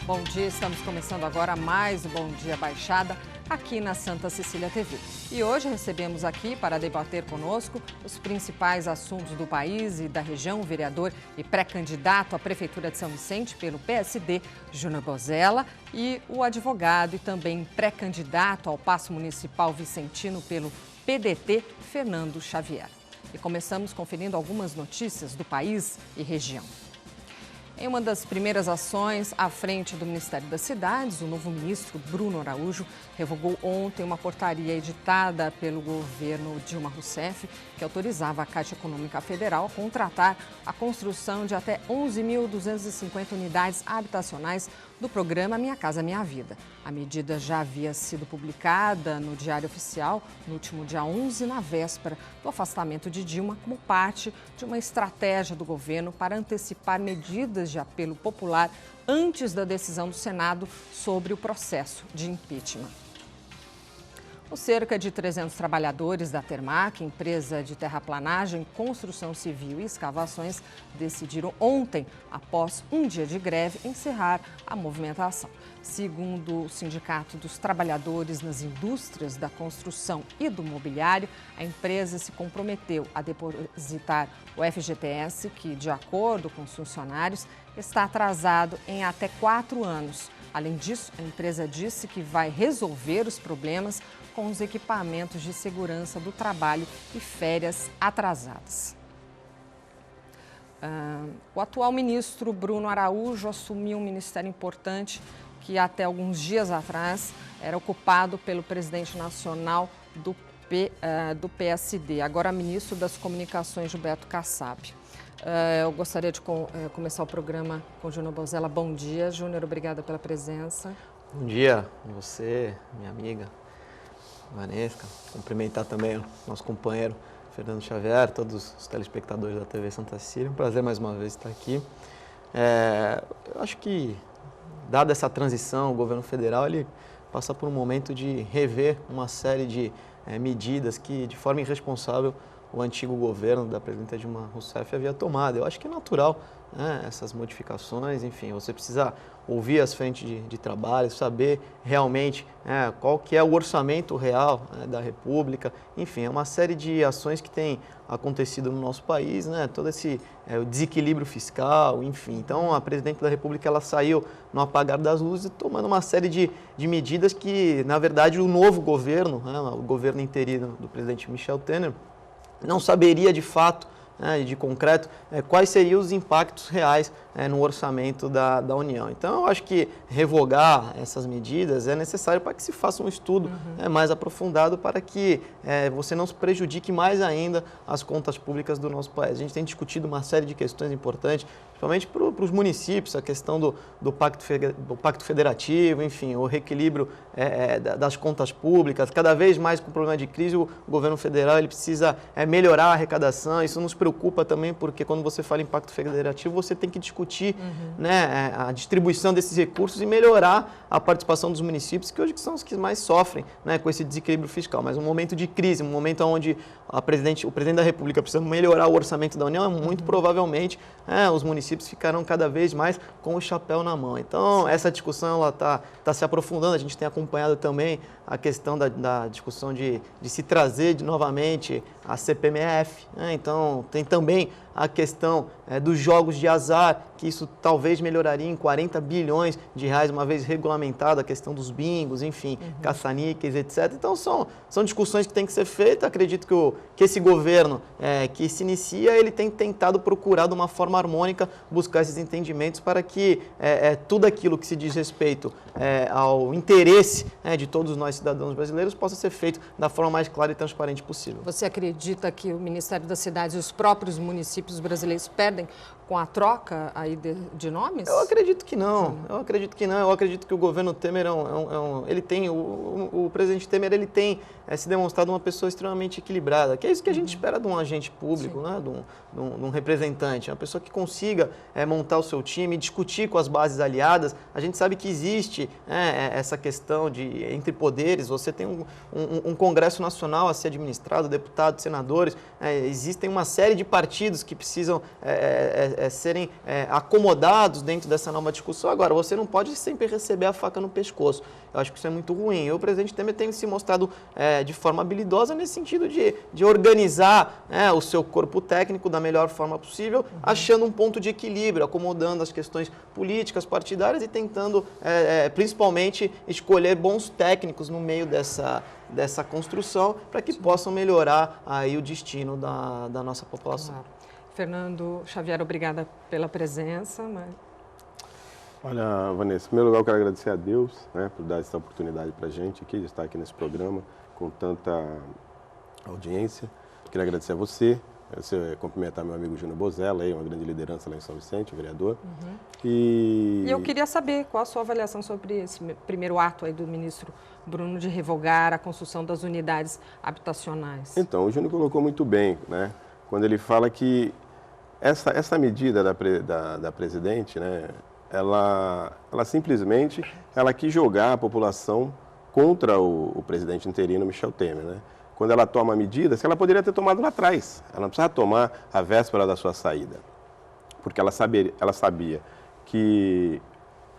Bom dia, estamos começando agora mais o Bom Dia Baixada aqui na Santa Cecília TV. E hoje recebemos aqui para debater conosco os principais assuntos do país e da região, o vereador e pré-candidato à Prefeitura de São Vicente pelo PSD, Júnior Bozella, e o advogado e também pré-candidato ao Paço Municipal Vicentino pelo PDT, Fernando Xavier. E começamos conferindo algumas notícias do país e região. Em uma das primeiras ações à frente do Ministério das Cidades, o novo ministro Bruno Araújo revogou ontem uma portaria editada pelo governo Dilma Rousseff que autorizava a Caixa Econômica Federal a contratar a construção de até 11.250 unidades habitacionais do programa Minha Casa Minha Vida. A medida já havia sido publicada no Diário Oficial no último dia 11, na véspera do afastamento de Dilma, como parte de uma estratégia do governo para antecipar medidas de apelo popular antes da decisão do Senado sobre o processo de impeachment. Os cerca de 300 trabalhadores da Termac, empresa de terraplanagem, construção civil e escavações, decidiram ontem, após um dia de greve, encerrar a movimentação. Segundo o Sindicato dos Trabalhadores nas Indústrias da Construção e do Mobiliário, a empresa se comprometeu a depositar o FGTS, que, de acordo com os funcionários, está atrasado em até 4 anos. Além disso, a empresa disse que vai resolver os problemas com os equipamentos de segurança do trabalho e férias atrasadas. O atual ministro Bruno Araújo assumiu um ministério importante que até alguns dias atrás era ocupado pelo presidente nacional do PSD, agora ministro das Comunicações, Gilberto Kassab. Eu gostaria de começar o programa com o Júnior Bozella. Bom dia, Júnior, obrigada pela presença. Bom dia, você, minha amiga Vanessa. Cumprimentar também o nosso companheiro Fernando Xavier, todos os telespectadores da TV Santa Cecília. Um prazer mais uma vez estar aqui. Eu acho que, dada essa transição, o governo federal ele passa por um momento de rever uma série de medidas que, de forma irresponsável, o antigo governo da presidenta Dilma Rousseff havia tomado. Eu acho que é natural, né, essas modificações, enfim, você precisa ouvir as frentes de trabalho, saber realmente qual que é o orçamento real da República, enfim, é uma série de ações que tem acontecido no nosso país, né, todo esse o desequilíbrio fiscal, enfim. Então, a presidenta da República ela saiu no apagar das luzes, tomando uma série de medidas que, na verdade, o novo governo, o governo interino do presidente Michel Temer, não saberia de fato, de concreto, quais seriam os impactos reais no orçamento da União. Então, eu acho que revogar essas medidas é necessário para que se faça um estudo mais aprofundado para que você não se prejudique mais ainda as contas públicas do nosso país. A gente tem discutido uma série de questões importantes, principalmente para os municípios, a questão do pacto federativo, enfim, o reequilíbrio das contas públicas. Cada vez mais com o problema de crise, o governo federal ele precisa melhorar a arrecadação. Isso nos preocupa também, porque quando você fala em pacto federativo, você tem que discutir a distribuição desses recursos e melhorar a participação dos municípios, que hoje são os que mais sofrem com esse desequilíbrio fiscal. Mas um momento de crise, um momento onde o presidente da República precisa melhorar o orçamento da União, muito provavelmente os municípios ficarão cada vez mais com o chapéu na mão. Então, essa discussão está se aprofundando. A gente tem acompanhado também a questão da discussão de se trazer novamente a CPMF. Então, tem também a questão dos jogos de azar, que isso talvez melhoraria em 40 bilhões de reais, uma vez regulamentada a questão dos bingos, enfim, caça-níqueis, etc. Então, são discussões que têm que ser feitas. Acredito que esse governo que se inicia, ele tem tentado procurar de uma forma harmônica, buscar esses entendimentos para que tudo aquilo que se diz respeito ao interesse de todos nós cidadãos brasileiros possa ser feito da forma mais clara e transparente possível. Você acredita que o Ministério das Cidades e os próprios municípios brasileiros perdem com a troca aí de nomes? Eu acredito que não. Eu acredito que o governo Temer ele tem o presidente Temer ele tem se demonstrado uma pessoa extremamente equilibrada, que é isso que a gente espera de um agente público, né, de um representante, uma pessoa que consiga consiga montar o seu time, discutir com as bases aliadas. A gente sabe que existe essa questão de entre poderes, você tem um Congresso Nacional a ser administrado, deputados, senadores, existem uma série de partidos que precisam serem acomodados dentro dessa nova discussão. Agora, você não pode sempre receber a faca no pescoço. Eu acho que isso é muito ruim. E o presidente Temer tem se mostrado de forma habilidosa nesse sentido de organizar o seu corpo técnico da melhor forma possível, achando um ponto de equilíbrio, acomodando as questões políticas, partidárias e tentando, principalmente, escolher bons técnicos no meio dessa construção para que possam melhorar aí o destino da nossa população. Claro. Fernando Xavier, obrigada pela presença. Olha, Vanessa, em primeiro lugar eu quero agradecer a Deus, por dar essa oportunidade para a gente aqui, de estar aqui nesse programa com tanta audiência. Quero agradecer a você, cumprimentar meu amigo Júnior Bozella, uma grande liderança lá em São Vicente, o vereador. E eu queria saber qual a sua avaliação sobre esse primeiro ato aí do ministro Bruno de revogar a construção das unidades habitacionais. Então, o Júnior colocou muito bem, quando ele fala que essa medida da presidente, ela simplesmente quis jogar a população contra o presidente interino Michel Temer, Quando ela toma medidas que ela poderia ter tomado lá atrás. Ela não precisava tomar à véspera da sua saída. Porque ela sabia que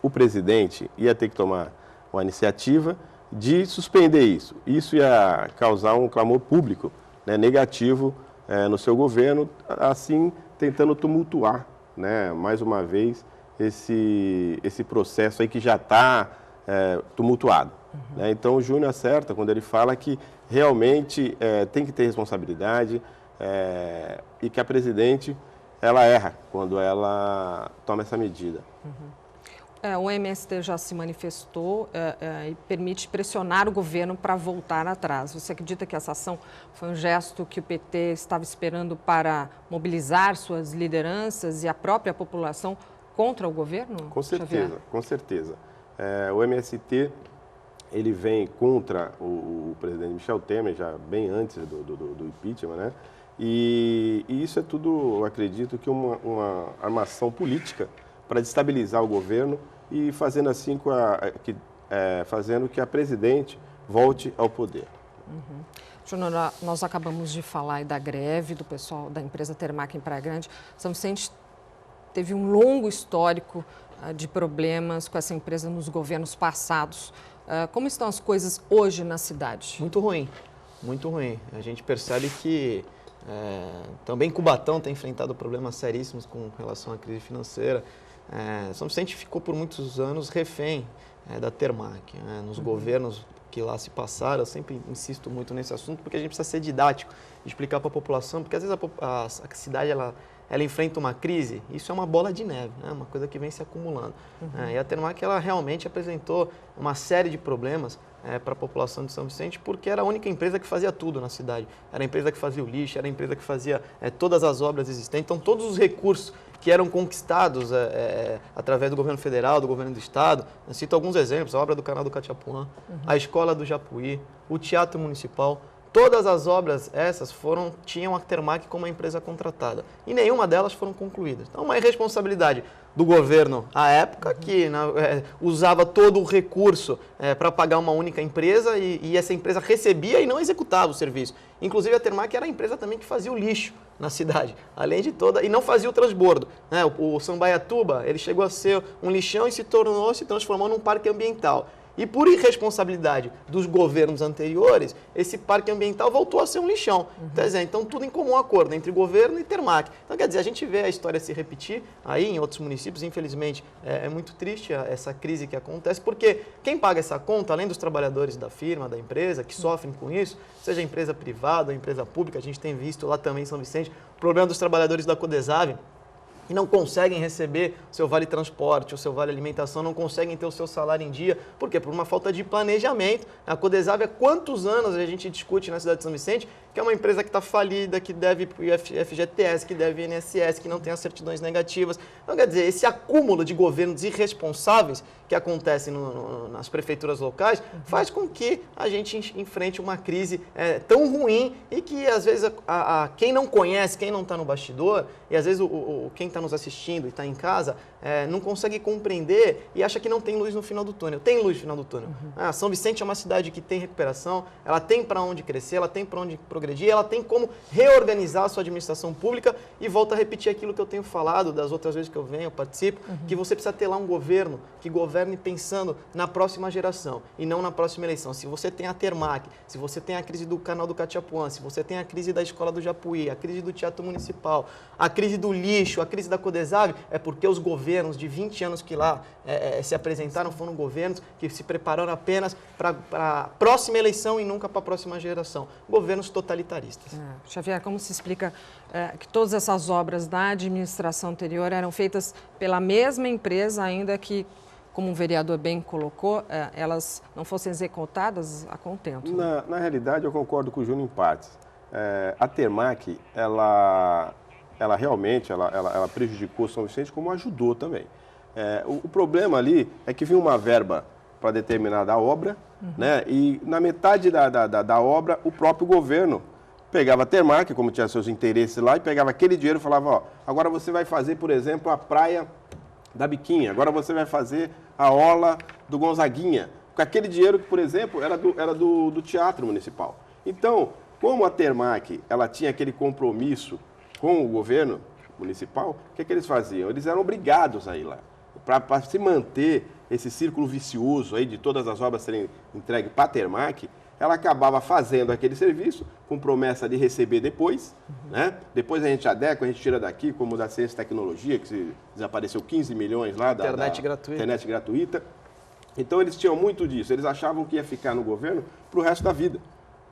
o presidente ia ter que tomar uma iniciativa de suspender isso. Isso ia causar um clamor público negativo no seu governo, assim tentando tumultuar mais uma vez esse processo aí que já está tumultuado. Então o Júnior acerta quando ele fala que realmente tem que ter responsabilidade e que a presidente ela erra quando ela toma essa medida. O MST já se manifestou e permite pressionar o governo para voltar atrás. Você acredita que essa ação foi um gesto que o PT estava esperando para mobilizar suas lideranças e a própria população contra o governo? Com certeza, Xavier? Com certeza. O MST ele vem contra o presidente Michel Temer, já bem antes do impeachment, e isso é tudo, eu acredito, que uma armação política para destabilizar o governo e fazendo assim fazendo que a presidente volte ao poder. Júnior, nós acabamos de falar aí da greve do pessoal da empresa Termac em Praia Grande. São Vicente teve um longo histórico de problemas com essa empresa nos governos passados. Como estão as coisas hoje na cidade? Muito ruim, muito ruim. A gente percebe que também Cubatão tem enfrentado problemas seríssimos com relação à crise financeira. São Vicente ficou por muitos anos refém da Termac. Nos governos que lá se passaram, eu sempre insisto muito nesse assunto, porque a gente precisa ser didático, explicar para a população, porque às vezes a cidade ela enfrenta uma crise, isso é uma bola de neve, uma coisa que vem se acumulando. E a Termac ela realmente apresentou uma série de problemas para a população de São Vicente, porque era a única empresa que fazia tudo na cidade. Era a empresa que fazia o lixo, era a empresa que fazia todas as obras existentes. Então, todos os recursos que eram conquistados através do governo federal, do governo do estado, eu cito alguns exemplos, a obra do canal do Catiapuã, a escola do Japuí, o teatro municipal, todas as obras essas tinham a Termac como uma empresa contratada e nenhuma delas foram concluídas. Então, uma irresponsabilidade do governo à época, que usava todo o recurso para pagar uma única empresa e essa empresa recebia e não executava o serviço. Inclusive, a Termac era a empresa também que fazia o lixo na cidade, além de toda, e não fazia o transbordo. O Sambaiatuba, ele chegou a ser um lixão e se transformou num parque ambiental. E por irresponsabilidade dos governos anteriores, esse parque ambiental voltou a ser um lixão. Então, tudo em comum acordo entre governo e Termac. Então, quer dizer, a gente vê a história se repetir aí em outros municípios. Infelizmente, é muito triste essa crise que acontece, porque quem paga essa conta, além dos trabalhadores da firma, da empresa, que sofrem com isso, seja a empresa privada ou a empresa pública, a gente tem visto lá também em São Vicente, o problema dos trabalhadores da Codesave, e não conseguem receber o seu vale transporte, o seu vale alimentação, não conseguem ter o seu salário em dia. Por quê? Por uma falta de planejamento. A Codesave, há quantos anos a gente discute na cidade de São Vicente que é uma empresa que está falida, que deve para o FGTS, que deve INSS, que não tem as certidões negativas. Então, quer dizer, esse acúmulo de governos irresponsáveis que acontecem nas prefeituras locais faz com que a gente enfrente uma crise tão ruim e que, às vezes, quem não conhece, quem não está no bastidor, e às vezes quem está está nos assistindo e está em casa, não consegue compreender e acha que não tem luz no final do túnel. Tem luz no final do túnel. São Vicente é uma cidade que tem recuperação, ela tem para onde crescer, ela tem para onde progredir, ela tem como reorganizar a sua administração pública e volta a repetir aquilo que eu tenho falado das outras vezes que eu venho, eu participo, que você precisa ter lá um governo que governe pensando na próxima geração e não na próxima eleição. Se você tem a Termac, se você tem a crise do canal do Catiapuã, se você tem a crise da escola do Japuí, a crise do Teatro Municipal, a crise do lixo, a crise da Codesave, é porque os governos de 20 anos que lá se apresentaram foram governos que se prepararam apenas para a próxima eleição e nunca para a próxima geração. Governos totalitaristas. Xavier, como se explica que todas essas obras da administração anterior eram feitas pela mesma empresa, ainda que, como o vereador bem colocou, elas não fossem executadas a contento? Na realidade, eu concordo com o Júnior em partes. A Termac, ela realmente prejudicou São Vicente, como ajudou também. O problema ali é que vinha uma verba para determinada obra, né? E na metade da obra, o próprio governo pegava a Termac, como tinha seus interesses lá, e pegava aquele dinheiro e falava, ó, agora você vai fazer, por exemplo, a praia da Biquinha, agora você vai fazer a orla do Gonzaguinha, com aquele dinheiro que, por exemplo, era do Teatro Municipal. Então, como a Termac, ela tinha aquele compromisso com o governo municipal, o que eles faziam? Eles eram obrigados a ir lá. Para se manter esse círculo vicioso aí de todas as obras serem entregues para a Termac, ela acabava fazendo aquele serviço com promessa de receber depois, né? Depois a gente adequa, a gente tira daqui, como da Ciência e Tecnologia, que desapareceu 15 milhões lá da internet gratuita. Então eles tinham muito disso, eles achavam que ia ficar no governo para o resto da vida.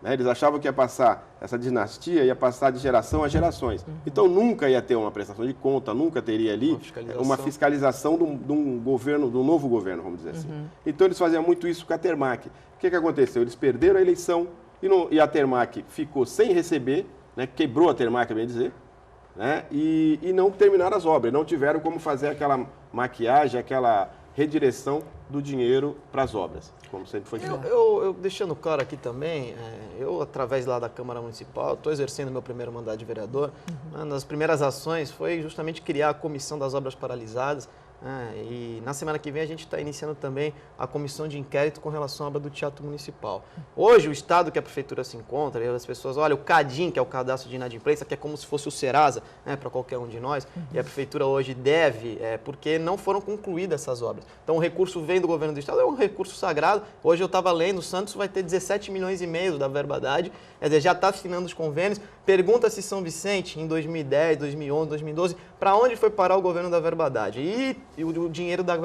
Eles achavam que ia passar, essa dinastia ia passar de geração a gerações. Então nunca ia ter uma prestação de conta, nunca teria ali uma fiscalização de um governo, de um novo governo, vamos dizer assim. Então eles faziam muito isso com a Termac. O que aconteceu? Eles perderam a eleição e a Termac ficou sem receber, né, quebrou a Termac, bem dizer, né, e não terminaram as obras, não tiveram como fazer aquela maquiagem, aquela redireção do dinheiro para as obras, como sempre foi feito. Eu deixando claro aqui também, eu, através lá da Câmara Municipal, estou exercendo meu primeiro mandato de vereador. Uma das primeiras ações foi justamente criar a Comissão das Obras Paralisadas. E na semana que vem a gente está iniciando também a comissão de inquérito com relação à obra do Teatro Municipal. Hoje, o estado que a prefeitura se encontra, e as pessoas, olha, o CADIM, que é o Cadastro de Inadimplência, que é como se fosse o Serasa, né, para qualquer um de nós, e a prefeitura hoje deve, porque não foram concluídas essas obras. Então, o recurso vem do governo do estado, é um recurso sagrado. Hoje eu estava lendo, o Santos vai ter 17 milhões e meio da verba Haddad, quer dizer, já está assinando os convênios. Pergunta se São Vicente, em 2010, 2011, 2012, para onde foi parar o governo da verba Haddad? E o dinheiro da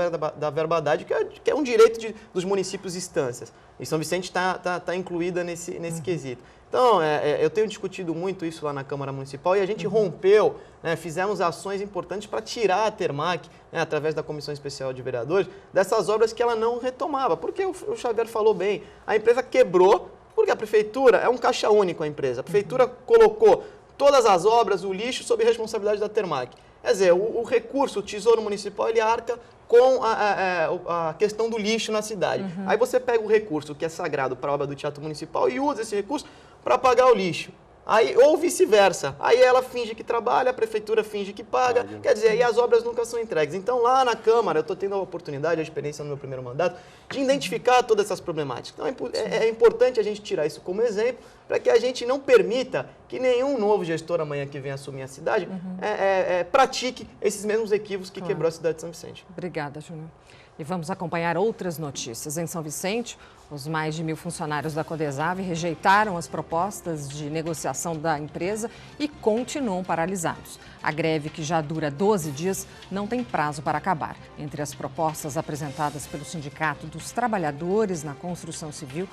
verba Haddad, que é um direito dos municípios e instâncias. E São Vicente está incluída nesse quesito. Então, eu tenho discutido muito isso lá na Câmara Municipal e a gente rompeu, né, fizemos ações importantes para tirar a Termac, né, através da Comissão Especial de Vereadores, dessas obras que ela não retomava. Porque o Xavier falou bem, a empresa quebrou, porque a prefeitura é um caixa único a empresa. A prefeitura colocou todas as obras, o lixo, sob responsabilidade da Termac. Quer dizer, o recurso, o Tesouro Municipal, ele arca com a questão do lixo na cidade. Aí você pega o recurso que é sagrado para a obra do Teatro Municipal e usa esse recurso para pagar o lixo. Aí, ou vice-versa. Aí ela finge que trabalha, a prefeitura finge que paga, quer dizer, aí as obras nunca são entregues. Então, lá na Câmara, eu estou tendo a oportunidade, a experiência no meu primeiro mandato, de identificar todas essas problemáticas. Então, é importante a gente tirar isso como exemplo, para que a gente não permita que nenhum novo gestor amanhã que venha assumir a cidade pratique esses mesmos equívocos que quebrou a cidade de São Vicente. Obrigada, Júnior. E vamos acompanhar outras notícias. Em São Vicente, os mais de 1.000 funcionários da Codesave rejeitaram as propostas de negociação da empresa e continuam paralisados. A greve, que já dura 12 dias, não tem prazo para acabar. Entre as propostas apresentadas pelo Sindicato dos Trabalhadores na Construção Civil,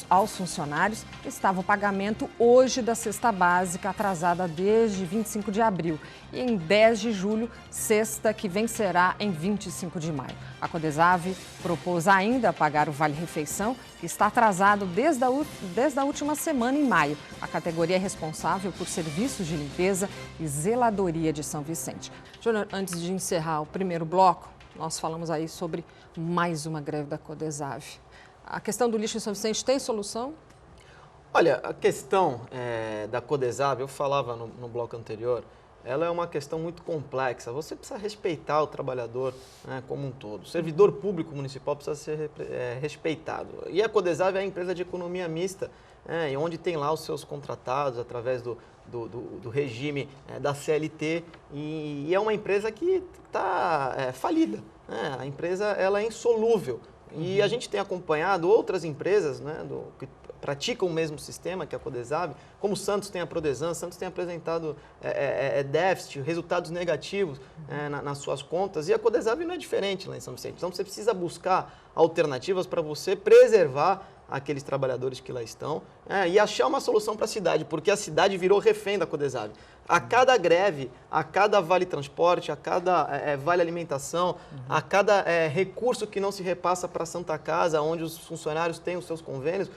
aos funcionários estava o pagamento hoje da cesta básica atrasada desde 25 de abril e em 10 de julho, cesta que vencerá em 25 de maio. A Codesave propôs ainda pagar o Vale-Refeição, que está atrasado desde a última semana em maio. A categoria é responsável por serviços de limpeza e zeladoria de São Vicente. Júnior, antes de encerrar o primeiro bloco, nós falamos aí sobre mais uma greve da Codesave. A questão do lixo em São Vicente tem solução? Olha, a questão da Codesave, eu falava no bloco anterior, ela é uma questão muito complexa. Você precisa respeitar o trabalhador, né, como um todo. O servidor público municipal precisa ser respeitado. E a Codesave é a empresa de economia mista, onde tem lá os seus contratados através do regime da CLT, e é uma empresa que está falida. Né? A empresa ela é insolúvel. E a gente tem acompanhado outras empresas, né, que praticam o mesmo sistema que a Codesave, como o Santos tem a Prodesan. Santos tem apresentado déficit, resultados negativos nas suas contas, e a Codesave não é diferente lá em São Vicente. Então você precisa buscar alternativas para você preservar aqueles trabalhadores que lá estão e achar uma solução para a cidade, porque a cidade virou refém da Codesave. A cada greve, a cada vale transporte, a cada vale alimentação, a cada recurso que não se repassa para a Santa Casa, onde os funcionários têm os seus convênios,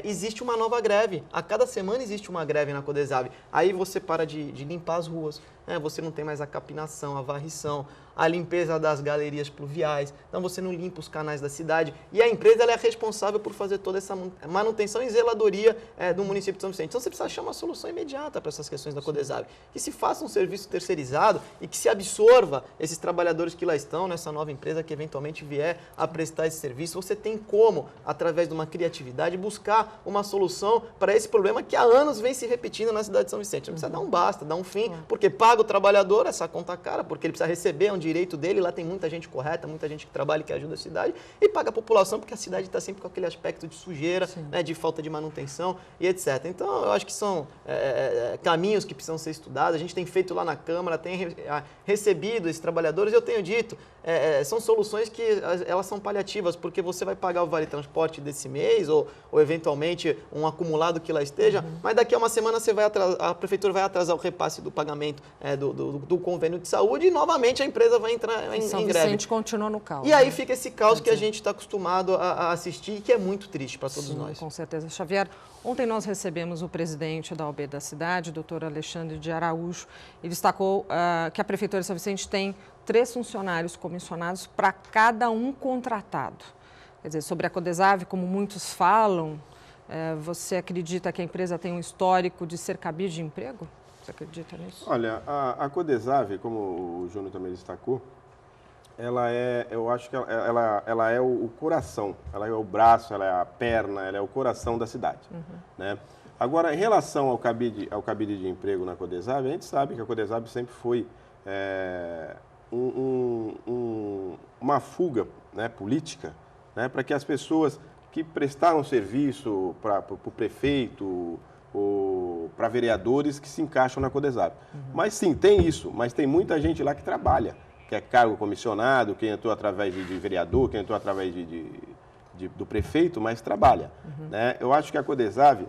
existe uma nova greve. A cada semana existe uma greve na Codesave. Aí você para de limpar as ruas, você não tem mais a capinação, a varrição, a limpeza das galerias pluviais, então você não limpa os canais da cidade. E a empresa ela é responsável por fazer toda essa manutenção e zeladoria do município de São Vicente. Então você precisa achar uma solução imediata para essas questões da Codesave. Que se faça um serviço terceirizado e que se absorva esses trabalhadores que lá estão nessa nova empresa que eventualmente vier a prestar esse serviço. Você tem como, através de uma criatividade, buscar uma solução para esse problema que há anos vem se repetindo na cidade de São Vicente. Não precisa dar um basta, dar um fim, porque paga o trabalhador essa conta cara, porque ele precisa receber um direito dele, lá tem muita gente correta, muita gente que trabalha e que ajuda a cidade, e paga a população, porque a cidade está sempre com aquele aspecto de sujeira, de falta de manutenção e etc. Então, eu acho que são caminhos que precisam ser estudados. A gente tem feito lá na Câmara, tem recebido esses trabalhadores, e eu tenho dito, são soluções que elas são paliativas, porque você vai pagar o vale transporte desse mês, ou eventualmente um acumulado que lá esteja, mas daqui a uma semana a prefeitura vai atrasar o repasse do pagamento do convênio de saúde, e novamente a empresa vai entrar em São greve. Vicente continua no caos. E aí fica esse caos que a gente está acostumado a assistir, e que é muito triste para todos nós. Com certeza. Xavier, ontem nós recebemos o presidente da OAB da cidade, doutor Alexandre de Araújo, e destacou que a Prefeitura de São Vicente tem 3 funcionários comissionados para cada um contratado. Quer dizer, sobre a Codesave, como muitos falam, você acredita que a empresa tem um histórico de ser cabide de emprego? Você acredita nisso? Olha, a Codesave, como o Júnior também destacou, eu acho que ela é o coração, ela é o braço, ela é a perna, ela é o coração da cidade. Né? Agora, em relação ao cabide de emprego na Codesave, a gente sabe que a Codesave sempre foi uma fuga, né, política, né, para que as pessoas que prestaram serviço para o prefeito, ou para vereadores que se encaixam na Codesave. Mas sim, tem isso, mas tem muita gente lá que trabalha, que é cargo comissionado, quem entrou através de vereador, quem entrou através do prefeito, mas trabalha. Né? Eu acho que a Codesave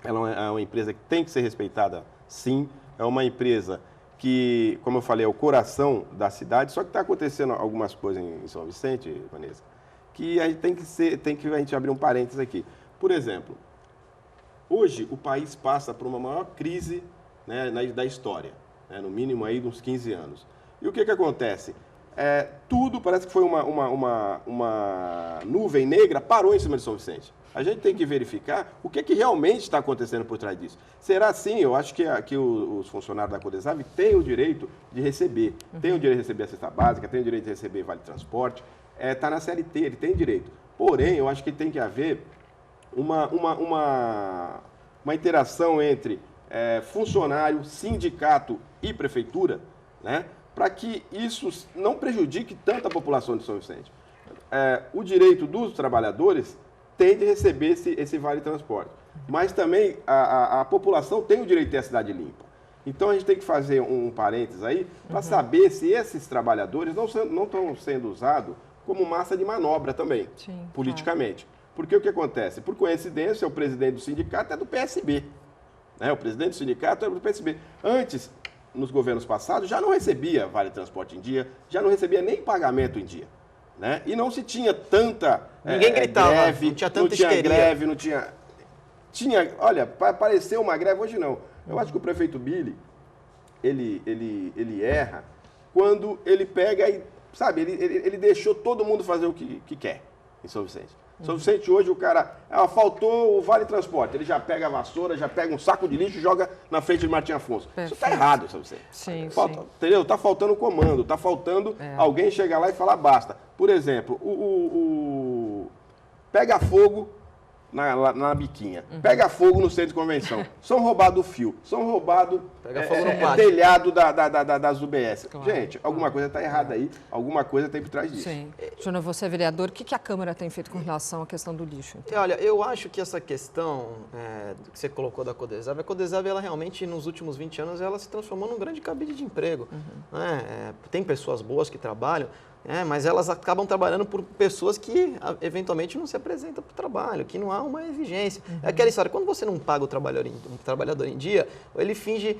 ela é uma empresa que tem que ser respeitada, sim, é uma empresa que, como eu falei, é o coração da cidade, só que está acontecendo algumas coisas em São Vicente, Vanessa, que a gente tem que a gente abrir um parênteses aqui. Por exemplo, hoje o país passa por uma maior crise, né, da história, né, no mínimo aí de uns 15 anos. E o que acontece? Tudo parece que foi uma nuvem negra, parou em cima de São Vicente. A gente tem que verificar o que realmente está acontecendo por trás disso. Será assim? Eu acho que os funcionários da Codesave têm o direito de receber. Tem o direito de receber a cesta básica, tem o direito de receber vale transporte. Está na CLT, ele tem direito. Porém, eu acho que tem que haver uma interação entre funcionário, sindicato e prefeitura, né, para que isso não prejudique tanto a população de São Vicente. O direito dos trabalhadores tem de receber esse vale transporte, mas também a população tem o direito de ter a cidade limpa. Então a gente tem que fazer um parênteses aí para saber se esses trabalhadores não estão sendo usados como massa de manobra também, politicamente. Porque o que acontece? Por coincidência, o presidente do sindicato é do PSB. Né? O presidente do sindicato é do PSB. Antes, nos governos passados, já não recebia vale transporte em dia, já não recebia nem pagamento em dia. Né? E não se tinha tanta Ninguém gritava, greve, não tinha tanta histeria. Greve, não tinha... Olha, apareceu uma greve, hoje não. Eu acho que o prefeito Billy, ele erra quando ele pega e, sabe, ele deixou todo mundo fazer o que quer. em São Vicente. São Vicente hoje o cara, faltou o Vale Transporte, ele já pega a vassoura, já pega um saco de lixo e joga na frente de Martim Afonso. Perfeito. Isso está errado em São Vicente. Sim, Falta, sim. entendeu? Está faltando comando, está faltando alguém chegar lá e falar basta. Por exemplo, pega fogo na biquinha, pega fogo no centro de convenção, são roubados o fio, são roubados telhado das UBS. Claro. Gente, alguma coisa está errada aí, alguma coisa tem por trás disso. Sim. Júnior, você é vereador, o que a Câmara tem feito com relação à questão do lixo? Então? Olha, eu acho que essa questão que você colocou da Codesave, a Codesave, ela realmente, nos últimos 20 anos, ela se transformou num grande cabide de emprego. Né? Tem pessoas boas que trabalham, mas elas acabam trabalhando por pessoas que, eventualmente, não se apresentam para o trabalho, que não há uma exigência. É aquela história, quando você não paga o trabalhador em dia, ele finge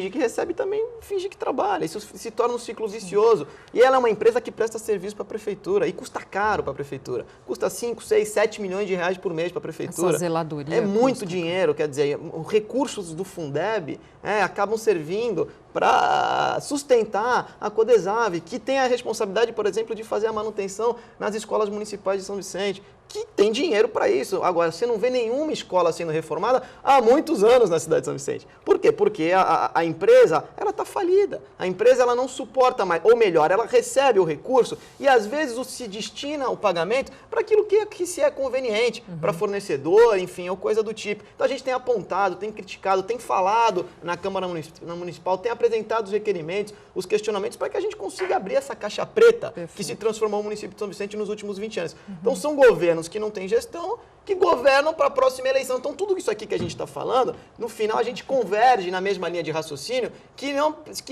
que recebe e também finge que trabalha. Isso se torna um ciclo vicioso. E ela é uma empresa que presta serviço para a prefeitura e custa caro para a prefeitura. Custa 5, 6, 7 milhões de reais por mês para a prefeitura. Essa zeladoria É muito dinheiro, quer dizer, os recursos do Fundeb acabam servindo para sustentar a Codesave, que tem a responsabilidade, por exemplo, de fazer a manutenção nas escolas municipais de São Vicente, que tem dinheiro para isso. Agora, você não vê nenhuma escola sendo reformada há muitos anos na cidade de São Vicente. Por quê? Porque a empresa, ela está falida. A empresa, ela não suporta mais, ou melhor, ela recebe o recurso e, às vezes, se destina o pagamento para aquilo que se é conveniente, para fornecedor, enfim, ou coisa do tipo. Então, a gente tem apontado, tem criticado, tem falado na Câmara Municipal, tem apresentado os requerimentos, os questionamentos, para que a gente consiga abrir essa caixa preta que se transformou o município de São Vicente nos últimos 20 anos. Então, são governos que não têm gestão, que governam para a próxima eleição. Então, tudo isso aqui que a gente está falando, no final a gente converge na mesma linha de raciocínio que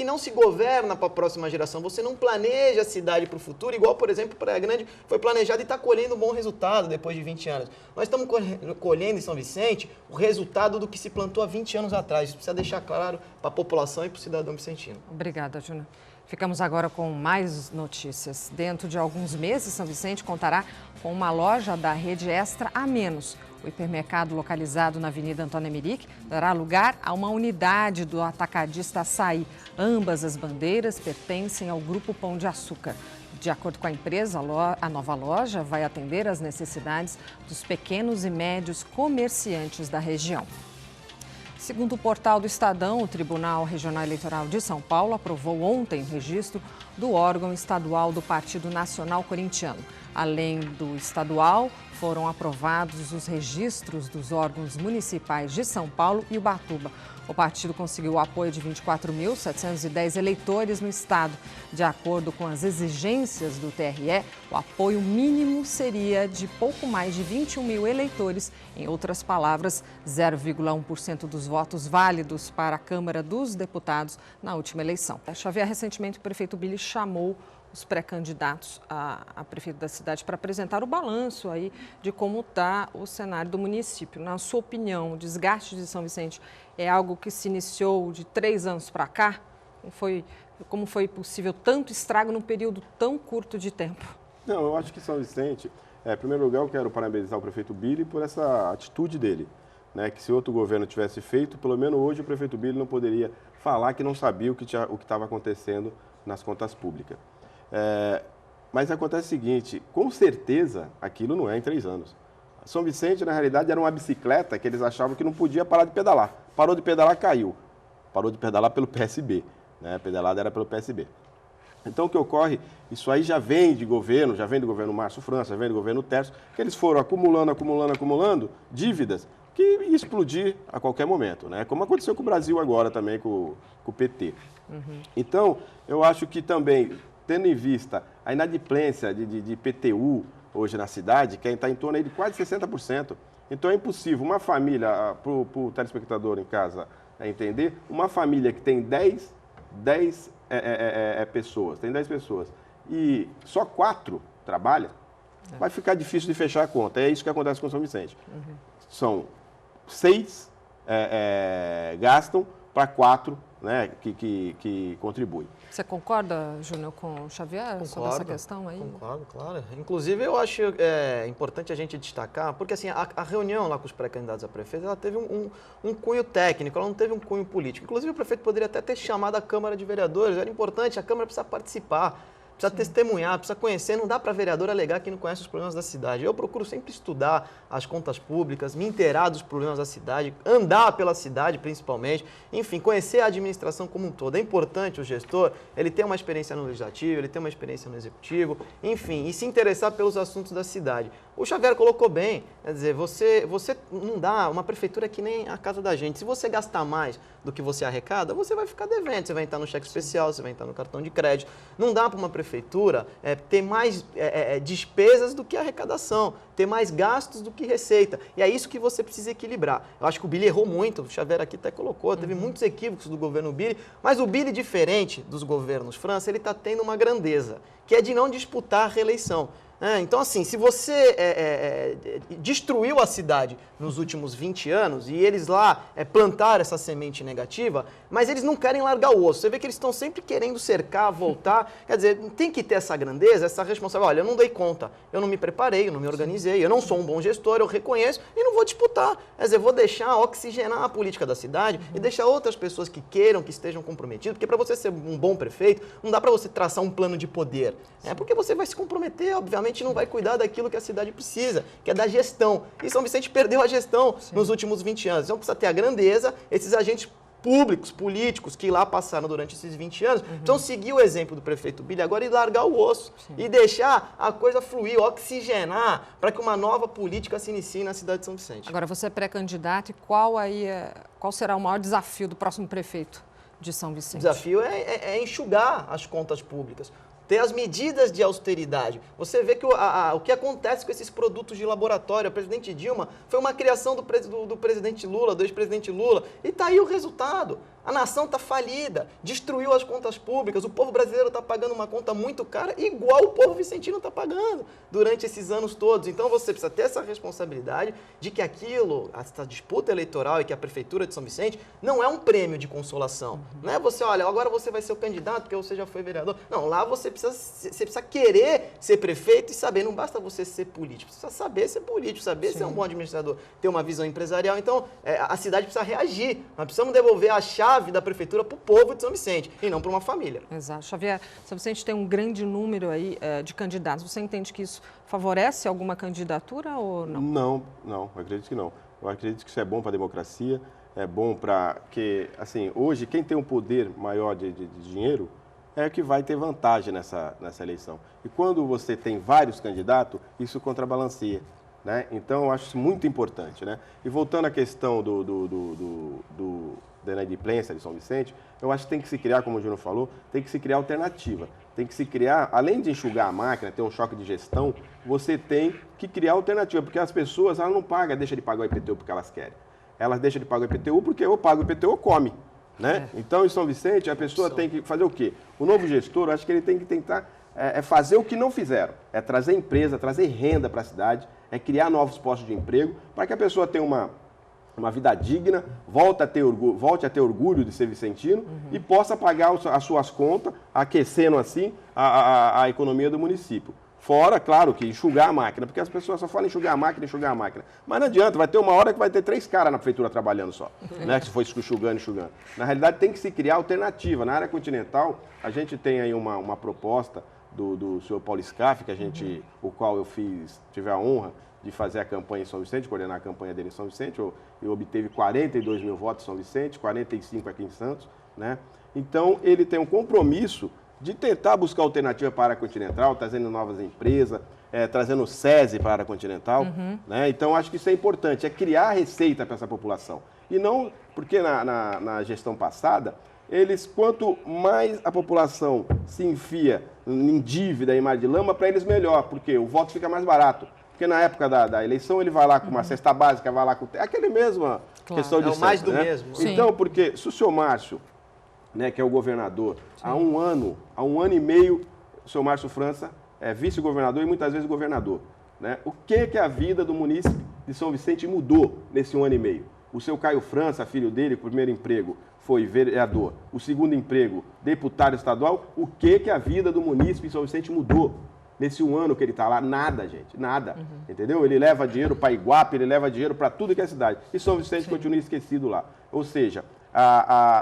não se governa para a próxima geração. Você não planeja a cidade para o futuro, igual, por exemplo, Praia Grande foi planejado e está colhendo um bom resultado depois de 20 anos. Nós estamos colhendo em São Vicente o resultado do que se plantou há 20 anos atrás. Isso precisa deixar claro para a população e para o cidadão vicentino. Obrigada, Júnior. Ficamos agora com mais notícias. Dentro de alguns meses, São Vicente contará com uma loja da rede Extra a Menos. O hipermercado localizado na Avenida Antônio Emerick dará lugar a uma unidade do atacadista Açaí. Ambas as bandeiras pertencem ao Grupo Pão de Açúcar. De acordo com a empresa, a nova loja vai atender às necessidades dos pequenos e médios comerciantes da região. Segundo o portal do Estadão, o Tribunal Regional Eleitoral de São Paulo aprovou ontem o registro do órgão estadual do Partido Nacional Corintiano. Além do estadual, foram aprovados os registros dos órgãos municipais de São Paulo e Ubatuba. O partido conseguiu o apoio de 24.710 eleitores no estado. De acordo com as exigências do TRE, o apoio mínimo seria de pouco mais de 21 mil eleitores. Em outras palavras, 0,1% dos votos válidos para a Câmara dos Deputados na última eleição. Xavier, recentemente o prefeito Billy chamou os pré-candidatos a prefeito da cidade para apresentar o balanço aí de como está o cenário do município. Na sua opinião, o desgaste de São Vicente é algo que se iniciou de 3 anos para cá? Como foi possível tanto estrago num período tão curto de tempo? Não, eu acho que São Vicente, em primeiro lugar, eu quero parabenizar o prefeito Billy por essa atitude dele. Né, que se outro governo tivesse feito, pelo menos hoje o prefeito Billy não poderia falar que não sabia o que estava acontecendo nas contas públicas. Mas acontece o seguinte, com certeza aquilo não é em 3 anos. São Vicente, na realidade, era uma bicicleta que eles achavam que não podia parar de pedalar. Parou de pedalar, caiu. Parou de pedalar pelo PSB. Né? A pedalada era pelo PSB. Então, o que ocorre, isso aí já vem do governo Márcio França, já vem do governo Tércio, que eles foram acumulando dívidas que ia explodir a qualquer momento, né? Como aconteceu com o Brasil agora também, com o PT. Então, eu acho que também, tendo em vista a inadimplência de PTU hoje na cidade, que está em torno aí de quase 60%, então é impossível uma família, para o telespectador em casa entender, uma família que tem 10 pessoas e só 4 trabalham, vai ficar difícil de fechar a conta. É isso que acontece com São Vicente. São 6 gastam para 4, né, que contribuem. Você concorda, Júnior, com o Xavier sobre essa questão aí? Concordo, claro. Inclusive, eu acho importante a gente destacar, porque assim, a reunião lá com os pré-candidatos a prefeito, ela teve um cunho técnico, ela não teve um cunho político. Inclusive, o prefeito poderia até ter chamado a Câmara de Vereadores, era importante, a Câmara precisa participar. precisa testemunhar, precisa conhecer. Não dá para vereador alegar que não conhece os problemas da cidade. Eu procuro sempre estudar as contas públicas, me inteirar dos problemas da cidade, andar pela cidade principalmente, enfim, conhecer a administração como um todo. É importante o gestor, ele ter uma experiência no legislativo, ele ter uma experiência no executivo, enfim, e se interessar pelos assuntos da cidade. O Xavier colocou bem, quer dizer, você não dá, uma prefeitura que nem a casa da gente. Se você gastar mais do que você arrecada, você vai ficar devendo, você vai entrar no cheque especial, você vai entrar no cartão de crédito. Não dá para uma prefeitura ter mais despesas do que arrecadação, ter mais gastos do que receita. E é isso que você precisa equilibrar. Eu acho que o Billy errou muito, o Xavier aqui até colocou, teve muitos equívocos do governo Billy, mas o Billy, diferente dos governos França, ele está tendo uma grandeza, que é de não disputar a reeleição. Então, assim, se você destruiu a cidade nos últimos 20 anos e eles lá plantaram essa semente negativa, mas eles não querem largar o osso. Você vê que eles estão sempre querendo cercar, voltar. Quer dizer, tem que ter essa grandeza, essa responsabilidade. Olha, eu não dei conta, eu não me preparei, eu não me organizei, eu não sou um bom gestor, eu reconheço e não vou disputar. Quer dizer, eu vou deixar oxigenar a política da cidade e deixar outras pessoas que queiram, que estejam comprometidas, porque para você ser um bom prefeito, não dá para você traçar um plano de poder. Porque você vai se comprometer, obviamente, não vai cuidar daquilo que a cidade precisa, que é da gestão. E São Vicente perdeu a gestão nos últimos 20 anos. Então precisa ter a grandeza, esses agentes públicos, políticos, que lá passaram durante esses 20 anos, precisam seguir o exemplo do prefeito Billy agora e largar o osso. E deixar a coisa fluir, oxigenar, para que uma nova política se inicie na cidade de São Vicente. Agora, você é pré-candidato e qual será o maior desafio do próximo prefeito de São Vicente? O desafio é enxugar as contas públicas. Ter as medidas de austeridade. Você vê que o que acontece com esses produtos de laboratório, a presidente Dilma, foi uma criação do presidente Lula, do ex-presidente Lula, e está aí o resultado. A nação está falida, destruiu as contas públicas, o povo brasileiro está pagando uma conta muito cara, igual o povo vicentino está pagando durante esses anos todos. Então você precisa ter essa responsabilidade de que aquilo, essa disputa eleitoral e que a Prefeitura de São Vicente não é um prêmio de consolação. Não é você, olha, agora você vai ser o candidato porque você já foi vereador. Não, lá você precisa querer ser prefeito e saber, não basta você ser político, você precisa saber ser político, saber ser um bom administrador, ter uma visão empresarial. Então, a cidade precisa reagir, nós precisamos devolver a chave da prefeitura para o povo de São Vicente e não para uma família. Exato. Xavier, São Vicente tem um grande número aí de candidatos. Você entende que isso favorece alguma candidatura ou não? Não, eu acredito que não. Eu acredito que isso é bom para a democracia, é bom para que, assim, hoje quem tem um poder maior de dinheiro é que vai ter vantagem nessa eleição. E quando você tem vários candidatos, isso contrabalanceia. Né? Então, eu acho isso muito importante. Né? E voltando à questão da inadimplência de São Vicente, eu acho que tem que se criar, como o Júnior falou, tem que se criar alternativa. Tem que se criar, além de enxugar a máquina, ter um choque de gestão, você tem que criar alternativa, porque as pessoas elas não deixam de pagar o IPTU porque elas querem. Elas deixam de pagar o IPTU porque ou paga o IPTU ou come. Né? Então, em São Vicente, a pessoa tem que fazer o quê? O novo gestor, eu acho que ele tem que tentar fazer o que não fizeram. É trazer empresa, trazer renda para a cidade, é criar novos postos de emprego, para que a pessoa tenha uma vida digna, volte a ter orgulho de ser vicentino e possa pagar as suas contas, aquecendo assim a economia do município. Fora, claro, que enxugar a máquina, porque as pessoas só falam enxugar a máquina. Mas não adianta, vai ter uma hora que vai ter 3 caras na prefeitura trabalhando só, né? Se for enxugando. Na realidade, tem que se criar alternativa. Na área continental, a gente tem aí uma proposta do senhor Paulo Scaff, o qual eu tive a honra de fazer a campanha em São Vicente, coordenar a campanha dele em São Vicente. Eu obteve 42 mil votos em São Vicente, 45 aqui em Santos. Né? Então, ele tem um compromisso de tentar buscar alternativa para a área continental, trazendo novas empresas, trazendo o SESI para a área continental. Né? Então, acho que isso é importante, é criar receita para essa população. E não, porque na gestão passada, quanto mais a população se enfia em dívida, em mar de lama, para eles melhor, porque o voto fica mais barato. Porque na época da eleição ele vai lá com uma cesta básica, vai lá com... É aquele mesmo questão de sempre, mais do mesmo. Sim. Então, porque se o senhor Márcio, né, que é o governador, há um ano e meio, o senhor Márcio França é vice-governador e muitas vezes governador. Né? O que a vida do munícipe de São Vicente mudou nesse 1 ano e meio? O seu Caio França, filho dele, o primeiro emprego foi vereador. O segundo emprego, deputado estadual. O que a vida do munícipe de São Vicente mudou nesse 1 ano que ele está lá? Nada, gente, nada. Entendeu? Ele leva dinheiro para Iguape, ele leva dinheiro para tudo que é cidade. E São Vicente continua esquecido lá. Ou seja,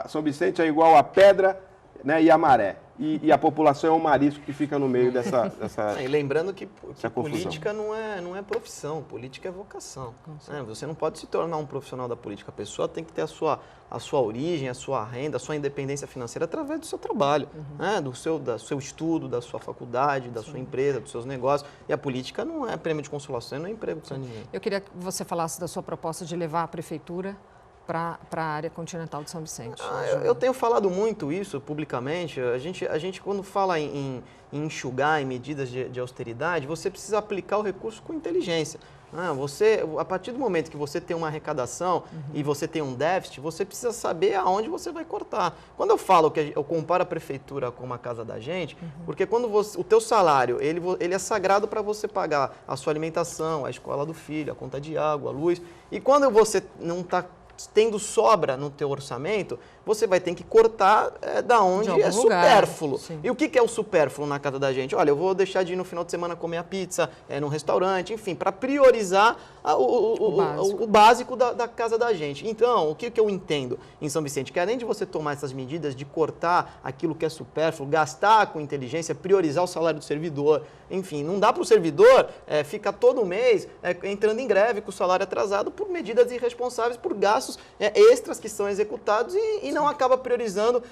São Vicente é igual a pedra, né, e a maré. e a população é um marisco que fica no meio dessa E lembrando que essa política não é profissão, política é vocação. Né? Você não pode se tornar um profissional da política. A pessoa tem que ter a sua origem, a sua renda, a sua independência financeira através do seu trabalho, né? do seu estudo, da sua faculdade, da sua empresa, dos seus negócios. E a política não é prêmio de consolação, não é emprego para ninguém. Eu queria que você falasse da sua proposta de levar a prefeitura para a área continental de São Vicente. Eu tenho falado muito isso publicamente. A gente quando fala em enxugar, em medidas de austeridade, você precisa aplicar o recurso com inteligência. A partir do momento que você tem uma arrecadação e você tem um déficit, você precisa saber aonde você vai cortar. Quando eu falo que eu comparo a prefeitura com uma casa da gente, porque quando o teu salário ele é sagrado para você pagar a sua alimentação, a escola do filho, a conta de água, a luz, e quando você não está tendo sobra no teu orçamento, você vai ter que cortar da onde é supérfluo. E o que é o supérfluo na casa da gente? Olha, eu vou deixar de ir no final de semana comer a pizza, num restaurante, enfim, para priorizar o básico da casa da gente. Então, o que eu entendo em São Vicente? Que além de você tomar essas medidas de cortar aquilo que é supérfluo, gastar com inteligência, priorizar o salário do servidor, enfim, não dá para o servidor ficar todo mês entrando em greve com o salário atrasado por medidas irresponsáveis, por gastos extras que são executados e não acaba priorizando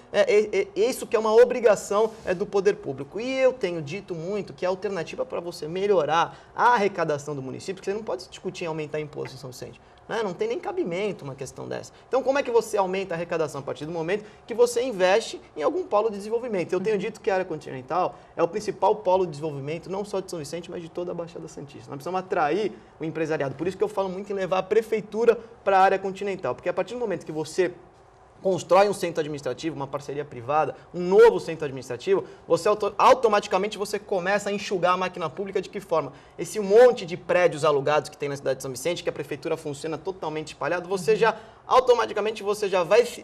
isso que é uma obrigação do poder público. E eu tenho dito muito que a alternativa para você melhorar a arrecadação do município, porque você não pode discutir em aumentar imposto em São Vicente. Não tem nem cabimento uma questão dessa. Então, como é que você aumenta a arrecadação? A partir do momento que você investe em algum polo de desenvolvimento. Eu tenho dito que a área continental é o principal polo de desenvolvimento, não só de São Vicente, mas de toda a Baixada Santista. Nós precisamos atrair o empresariado. Por isso que eu falo muito em levar a prefeitura para a área continental. Porque a partir do momento que você constrói um centro administrativo, uma parceria privada, um novo centro administrativo, automaticamente você começa a enxugar a máquina pública. De que forma? Esse monte de prédios alugados que tem na cidade de São Vicente, que a prefeitura funciona totalmente espalhado, você já automaticamente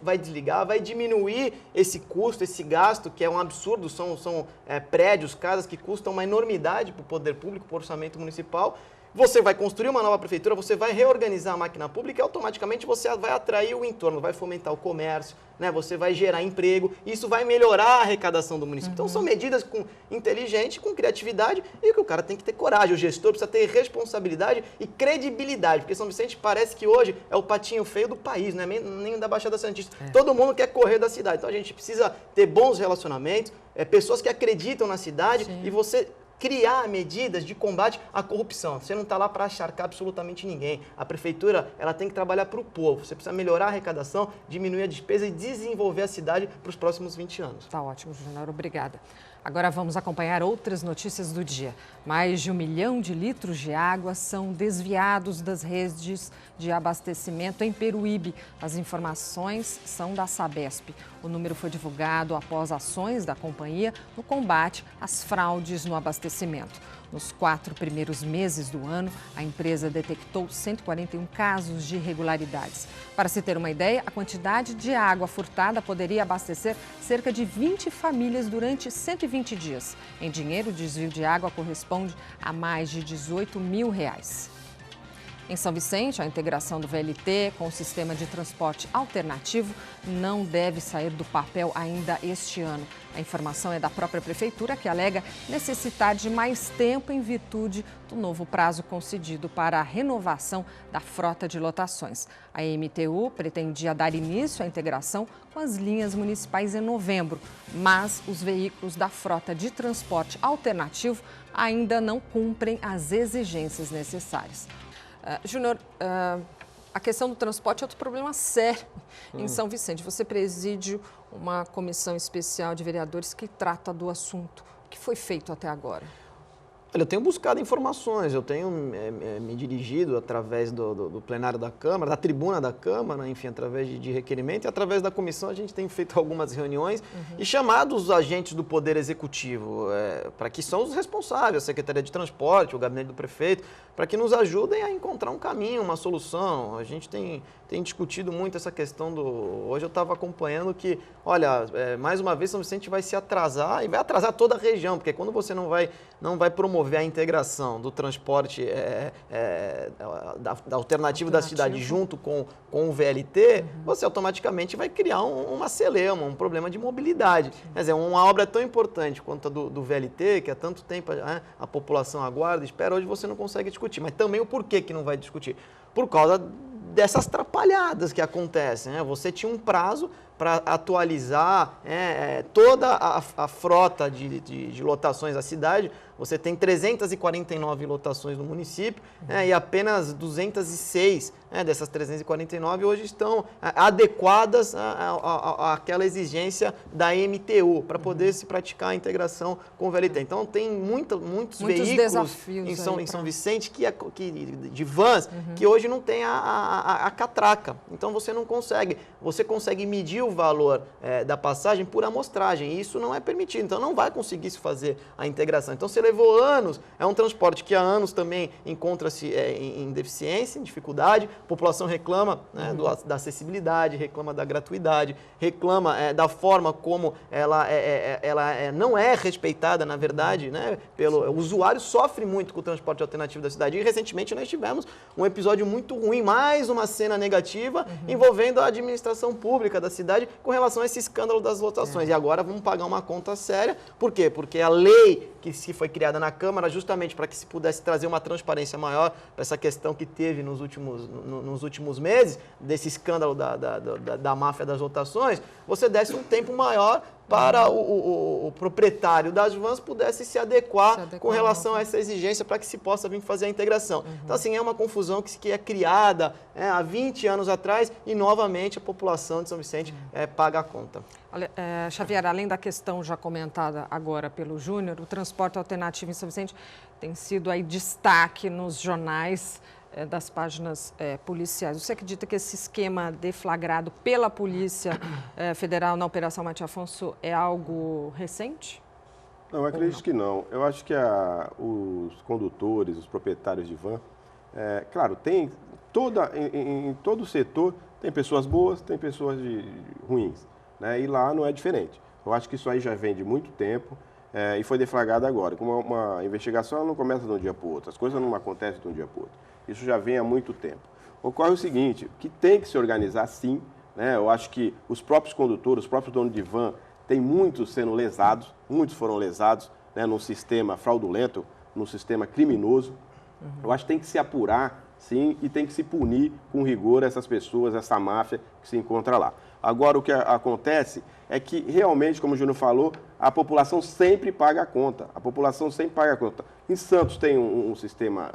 vai desligar, vai diminuir esse custo, esse gasto, que é um absurdo, são prédios, casas que custam uma enormidade para o poder público, para o orçamento municipal. Você vai construir uma nova prefeitura, você vai reorganizar a máquina pública e automaticamente você vai atrair o entorno, vai fomentar o comércio, né? Você vai gerar emprego, e isso vai melhorar a arrecadação do município. Então são medidas inteligentes, com criatividade, e que o cara tem que ter coragem, o gestor precisa ter responsabilidade e credibilidade, porque São Vicente parece que hoje é o patinho feio do país, né? Nem da Baixada Santista. Todo mundo quer correr da cidade, então a gente precisa ter bons relacionamentos, pessoas que acreditam na cidade. Sim. E você criar medidas de combate à corrupção. Você não está lá para acharcar absolutamente ninguém. A prefeitura ela tem que trabalhar para o povo. Você precisa melhorar a arrecadação, diminuir a despesa e desenvolver a cidade para os próximos 20 anos. Tá ótimo, Júnior. Obrigada. Agora vamos acompanhar outras notícias do dia. Mais de 1 milhão de litros de água são desviados das redes de abastecimento em Peruíbe. As informações são da Sabesp. O número foi divulgado após ações da companhia no combate às fraudes no abastecimento. Nos 4 primeiros meses do ano, a empresa detectou 141 casos de irregularidades. Para se ter uma ideia, a quantidade de água furtada poderia abastecer cerca de 20 famílias durante 120 dias. Em dinheiro, o desvio de água corresponde a mais de R$18 mil. Em São Vicente, a integração do VLT com o sistema de transporte alternativo não deve sair do papel ainda este ano. A informação é da própria prefeitura, que alega necessitar de mais tempo em virtude do novo prazo concedido para a renovação da frota de lotações. A MTU pretendia dar início à integração com as linhas municipais em novembro, mas os veículos da frota de transporte alternativo ainda não cumprem as exigências necessárias. Júnior, a questão do transporte é outro problema sério em São Vicente. Você preside uma comissão especial de vereadores que trata do assunto. O que foi feito até agora? Olha, eu tenho buscado informações, eu tenho me dirigido através do plenário da Câmara, da tribuna da Câmara, enfim, através de requerimento, e através da comissão a gente tem feito algumas reuniões e chamado os agentes do Poder Executivo, para que são os responsáveis, a Secretaria de Transporte, o gabinete do prefeito, para que nos ajudem a encontrar um caminho, uma solução. A gente tem discutido muito essa questão Hoje eu estava acompanhando que, olha, mais uma vez São Vicente vai se atrasar e vai atrasar toda a região, porque quando você não vai promover promover a integração do transporte da alternativa da cidade junto com o VLT, você automaticamente vai criar uma celeuma, um problema de mobilidade. Quer dizer, uma obra tão importante quanto a do VLT, que há tanto tempo a população aguarda, espera, hoje você não consegue discutir. Mas também o porquê que não vai discutir? Por causa dessas atrapalhadas que acontecem. Você tinha um prazo para atualizar toda a frota de lotações da cidade. Você tem 349 lotações no município e apenas 206 dessas 349 hoje estão adequadas àquela exigência da MTU para poder se praticar a integração com o VLT. Então, tem muitos veículos em São Vicente de vans que hoje não tem a catraca. Então, você não consegue. Você consegue medir o valor da passagem por amostragem e isso não é permitido. Então, não vai conseguir se fazer a integração. Então, você levou anos, é um transporte que há anos também encontra-se em deficiência, em dificuldade, a população reclama da acessibilidade, reclama da gratuidade, reclama da forma como ela não é respeitada, na verdade, o usuário sofre muito com o transporte alternativo da cidade. E recentemente nós tivemos um episódio muito ruim, mais uma cena negativa envolvendo a administração pública da cidade com relação a esse escândalo das lotações. E agora vamos pagar uma conta séria. Por quê? Porque a lei que se foi criada na Câmara justamente para que se pudesse trazer uma transparência maior para essa questão que teve nos últimos meses, desse escândalo da máfia das lotações, você desse um tempo maior para o proprietário das vans pudesse se adequar com relação a essa exigência para que se possa vir fazer a integração. Então, assim, é uma confusão que é criada há 20 anos atrás e, novamente, a população de São Vicente paga a conta. Olha, Xavier, além da questão já comentada agora pelo Júnior, o transporte alternativo em São Vicente tem sido aí destaque nos jornais das páginas policiais. Você acredita que esse esquema deflagrado pela Polícia Federal na Operação Mate Afonso é algo recente? Não, eu acredito que não. Eu acho que os condutores, os proprietários de van, claro, tem em todo o setor tem pessoas boas, tem pessoas ruins, né? E lá não é diferente. Eu acho que isso aí já vem de muito tempo e foi deflagrado agora. Como uma investigação ela não começa de um dia para o outro, as coisas não acontecem de um dia para o outro. Isso já vem há muito tempo. Ocorre o seguinte, que tem que se organizar sim, né? Eu acho que os próprios condutores, os próprios donos de van, tem muitos sendo lesados, muitos foram lesados, né, num sistema fraudulento, num sistema criminoso. Eu acho que tem que se apurar, sim, e tem que se punir com rigor essas pessoas, essa máfia que se encontra lá. Agora, o que acontece é que, realmente, como o Júnior falou, a população sempre paga a conta. A população sempre paga a conta. Em Santos tem um sistema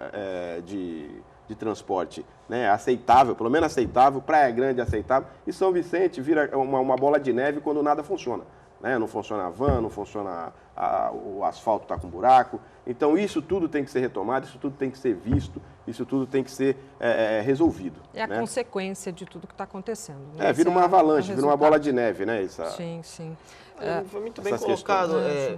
de transporte, né, aceitável, pelo menos aceitável, Praia Grande aceitável, e São Vicente vira uma bola de neve quando nada funciona. Né? Não funciona a van, não funciona o asfalto está com buraco. Então, isso tudo tem que ser retomado, isso tudo tem que ser visto, isso tudo tem que ser resolvido. É a consequência de tudo que está acontecendo. Né? Vira uma avalanche, vira uma bola de neve, né? Sim, sim. Foi muito bem colocado.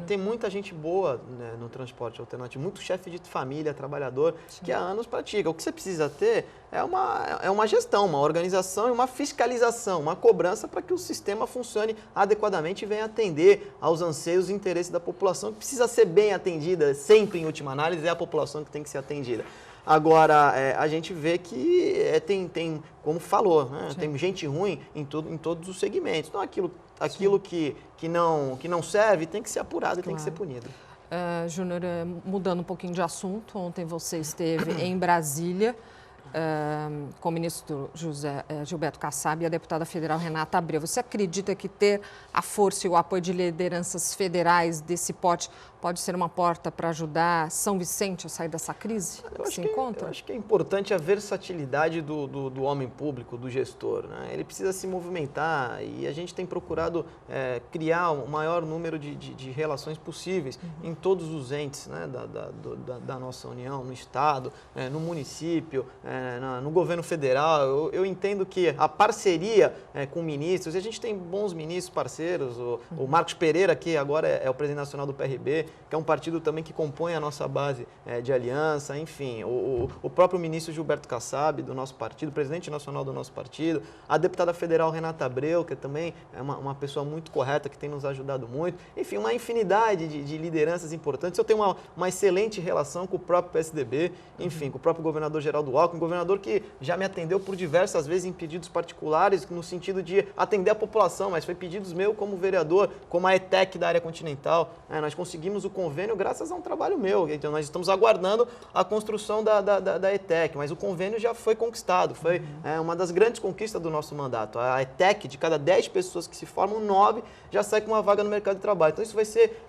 Tem muita gente boa, né, no transporte alternativo, muito chefe de família, trabalhador, que há anos pratica. O que você precisa ter é uma gestão, uma organização e uma fiscalização, uma cobrança para que o sistema funcione adequadamente e venha atender aos anseios e interesses da população, que precisa ser bem atendida, sempre em última análise, é a população que tem que ser atendida. Agora, a gente vê que tem como falou, né, tem gente ruim em todos os segmentos. Então, aquilo que não serve tem que ser apurado e tem que ser punido. Júnior, mudando um pouquinho de assunto, ontem você esteve em Brasília com o ministro Gilberto Kassab e a deputada federal Renata Abreu. Você acredita que ter a força e o apoio de lideranças federais desse porte pode ser uma porta para ajudar São Vicente a sair dessa crise que se encontra? Eu acho que é importante a versatilidade do homem público, do gestor, né? Ele precisa se movimentar e a gente tem procurado criar o maior número de relações possíveis em todos os entes, né, da nossa União, no Estado, no município, no governo federal. Eu entendo que a parceria com ministros, e a gente tem bons ministros parceiros, o Marcos Pereira, que agora é o presidente nacional do PRB, que é um partido também que compõe a nossa base de aliança, enfim, o próprio ministro Gilberto Kassab, do nosso partido, presidente nacional do nosso partido, a deputada federal Renata Abreu, que também é uma pessoa muito correta, que tem nos ajudado muito, enfim, uma infinidade de lideranças importantes. Eu tenho uma excelente relação com o próprio PSDB, enfim, com o próprio governador Geraldo Alckmin, um governador que já me atendeu por diversas vezes em pedidos particulares, no sentido de atender a população, mas foi pedidos meus como vereador, como a ETEC da área continental. Nós conseguimos o convênio graças a um trabalho meu, então nós estamos aguardando a construção da ETEC, mas o convênio já foi conquistado, foi uma das grandes conquistas do nosso mandato. A ETEC, de cada 10 pessoas que se formam, 9 já sai com uma vaga no mercado de trabalho. Então isso vai ser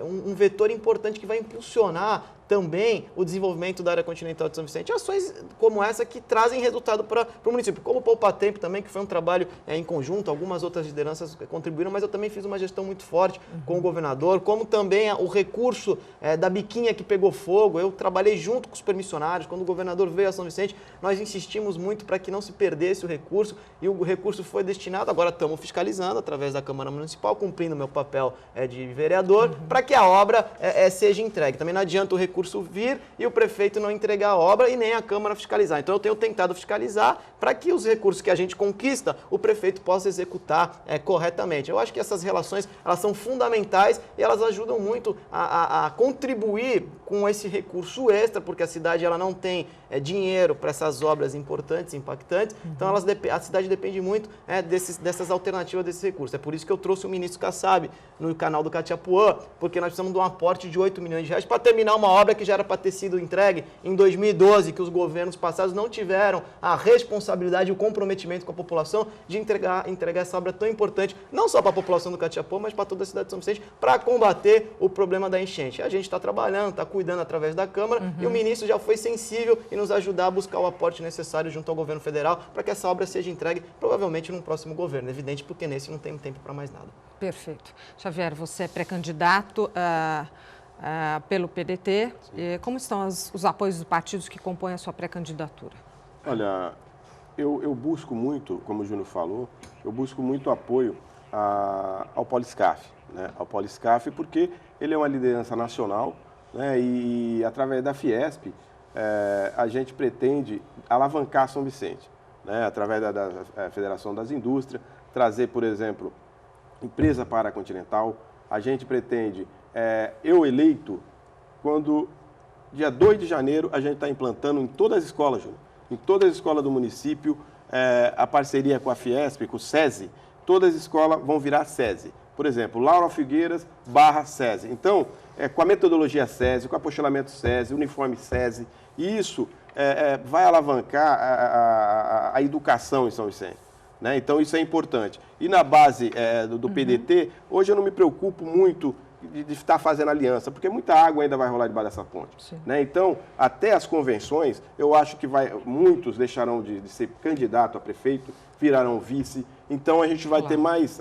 um vetor importante que vai impulsionar também o desenvolvimento da área continental de São Vicente. Ações como essa que trazem resultado para o município. Como o Poupa Tempo também, que foi um trabalho em conjunto, algumas outras lideranças contribuíram, mas eu também fiz uma gestão muito forte com o governador, como também o recurso da biquinha que pegou fogo. Eu trabalhei junto com os permissionários. Quando o governador veio a São Vicente, nós insistimos muito para que não se perdesse o recurso, e o recurso foi destinado. Agora estamos fiscalizando através da Câmara Municipal, cumprindo o meu papel de vereador, para que a obra seja entregue. Também não adianta o recurso vir e o prefeito não entregar a obra e nem a Câmara fiscalizar. Então eu tenho tentado fiscalizar para que os recursos que a gente conquista, o prefeito possa executar corretamente. Eu acho que essas relações, elas são fundamentais e elas ajudam muito a contribuir com esse recurso extra, porque a cidade ela não tem dinheiro para essas obras importantes, impactantes. Então a cidade depende muito dessas alternativas desses recursos. É por isso que eu trouxe o ministro Kassab no canal do Catiapuã, porque nós precisamos de um aporte de 8 milhões de reais para terminar uma obra que já era para ter sido entregue em 2012, que os governos passados não tiveram a responsabilidade e o comprometimento com a população de entregar essa obra tão importante, não só para a população do Catiapuã, mas para toda a cidade de São Vicente, para combater o problema da enchente. A gente está trabalhando, está cuidando através da Câmara, e o ministro já foi sensível em nos ajudar a buscar o aporte necessário junto ao governo federal para que essa obra seja entregue, provavelmente, num próximo governo. Evidente, porque nesse não tem tempo para mais nada. Perfeito. Xavier, você é pré-candidato pelo PDT. Como estão os apoios dos partidos que compõem a sua pré-candidatura? Olha, eu busco muito, como o Júnior falou, eu busco muito apoio ao Poliscaf, né? Ao Poliscaf, porque ele é uma liderança nacional, né? E através da Fiesp, a gente pretende alavancar São Vicente, né? Através da Federação das Indústrias, trazer, por exemplo, empresa para a Continental. A gente pretende, eu eleito, quando dia 2 de janeiro a gente está implantando em todas as escolas, Júnior, em todas as escolas do município, a parceria com a Fiesp, com o SESI, todas as escolas vão virar SESI. Por exemplo, Laura Figueiras / SESI. Então, com a metodologia SESI, com o apostilamento SESI, uniforme SESI, e isso vai alavancar a educação em São Vicente, né? Então, isso é importante. E na base do PDT, hoje eu não me preocupo muito de estar fazendo aliança, porque muita água ainda vai rolar debaixo dessa ponte, né? Então, até as convenções, eu acho que muitos deixarão de ser candidato a prefeito, virarão vice. Então, a gente vai ter mais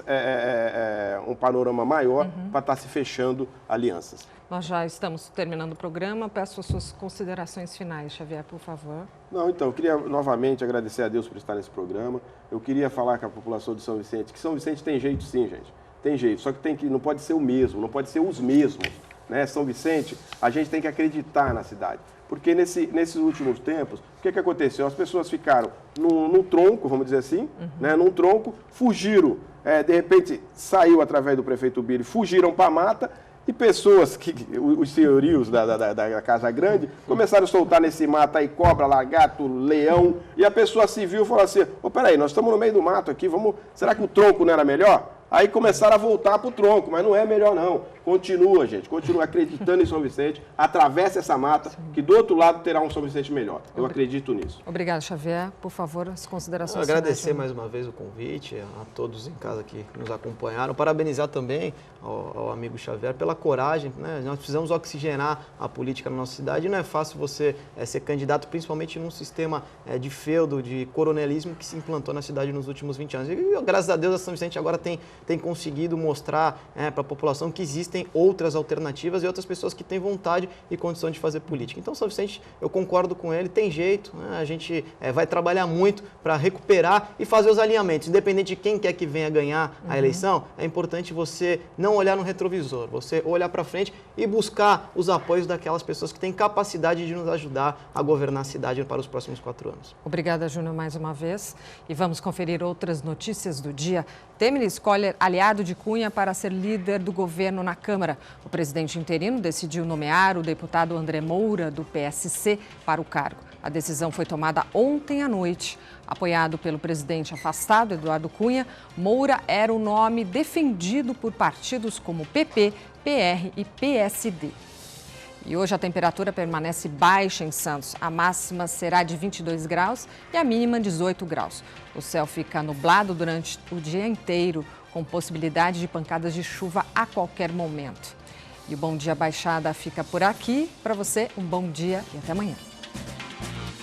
um panorama maior para estar se fechando alianças. Nós já estamos terminando o programa. Peço as suas considerações finais, Xavier, por favor. Não, então, eu queria novamente agradecer a Deus por estar nesse programa. Eu queria falar com a população de São Vicente, que São Vicente tem jeito sim, gente. Tem jeito, só que não pode ser o mesmo, não pode ser os mesmos, né? São Vicente, a gente tem que acreditar na cidade. Porque nesses últimos tempos, o que aconteceu? As pessoas ficaram num tronco, vamos dizer assim, né? Num tronco, fugiram, de repente saiu através do prefeito Biri, fugiram para a mata, e pessoas, os senhorios da Casa Grande, começaram a soltar nesse mato aí cobra, lagarto, leão, e a pessoa civil falou assim, peraí, nós estamos no meio do mato aqui, será que o tronco não era melhor? Aí começaram a voltar para o tronco, mas não é melhor não. Continua, gente, continua acreditando em São Vicente, atravessa essa mata, que do outro lado terá um São Vicente melhor. Eu acredito nisso. Obrigado, Xavier. Por favor, as considerações. Agradecer mais uma vez o convite a todos em casa que nos acompanharam. Parabenizar também ao amigo Xavier pela coragem, né? Nós precisamos oxigenar a política na nossa cidade. Não é fácil você ser candidato, principalmente num sistema de feudo, de coronelismo que se implantou na cidade nos últimos 20 anos. E, graças a Deus, a São Vicente agora tem conseguido mostrar para a população que existem existem outras alternativas e outras pessoas que têm vontade e condição de fazer política. Então, São Vicente, eu concordo com ele, tem jeito, né? A gente vai trabalhar muito para recuperar e fazer os alinhamentos. Independente de quem quer que venha ganhar a eleição, é importante você não olhar no retrovisor, você olhar para frente e buscar os apoios daquelas pessoas que têm capacidade de nos ajudar a governar a cidade para os próximos 4 anos. Obrigada, Júnior, mais uma vez. E vamos conferir outras notícias do dia. Temer escolhe aliado de Cunha para ser líder do governo na Câmara. O presidente interino decidiu nomear o deputado André Moura, do PSC, para o cargo. A decisão foi tomada ontem à noite. Apoiado pelo presidente afastado, Eduardo Cunha, Moura era o nome defendido por partidos como PP, PR e PSD. E hoje a temperatura permanece baixa em Santos. A máxima será de 22 graus e a mínima 18 graus. O céu fica nublado durante o dia inteiro, com possibilidade de pancadas de chuva a qualquer momento. E o Bom Dia Baixada fica por aqui. Para você, um bom dia e até amanhã.